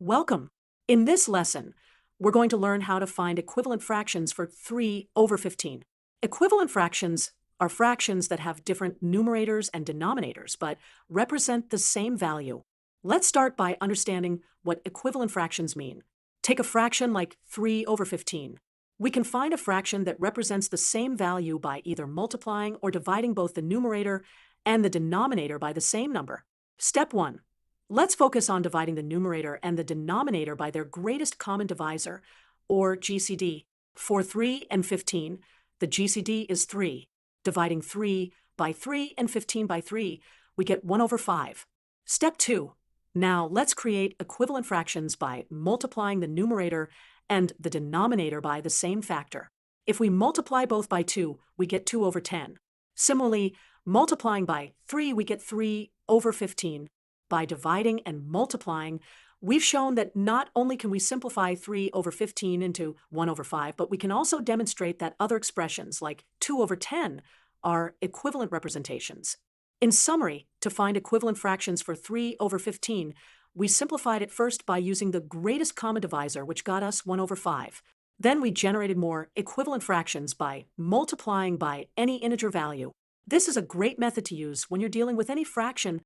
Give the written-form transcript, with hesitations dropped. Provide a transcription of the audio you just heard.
Welcome. In this lesson, we're going to learn how to find equivalent fractions for 3 over 15. Equivalent fractions are fractions that have different numerators and denominators but represent the same value. Let's start by understanding what equivalent fractions mean. Take a fraction like 3 over 15. We can find a fraction that represents the same value by either multiplying or dividing both the numerator and the denominator by the same number. Step 1. Let's focus on dividing the numerator and the denominator by their greatest common divisor, or GCD. For 3 and 15, the GCD is 3. Dividing 3 by 3 and 15 by 3, we get 1 over 5. Step 2. Now let's create equivalent fractions by multiplying the numerator and the denominator by the same factor. If we multiply both by 2, we get 2 over 10. Similarly, multiplying by 3, we get 3 over 15. By dividing and multiplying, we've shown that not only can we simplify 3 over 15 into 1 over 5, but we can also demonstrate that other expressions, like 2 over 10, are equivalent representations. In summary, to find equivalent fractions for 3 over 15, we simplified it first by using the greatest common divisor, which got us 1 over 5. Then we generated more equivalent fractions by multiplying by any integer value. This is a great method to use when you're dealing with any fraction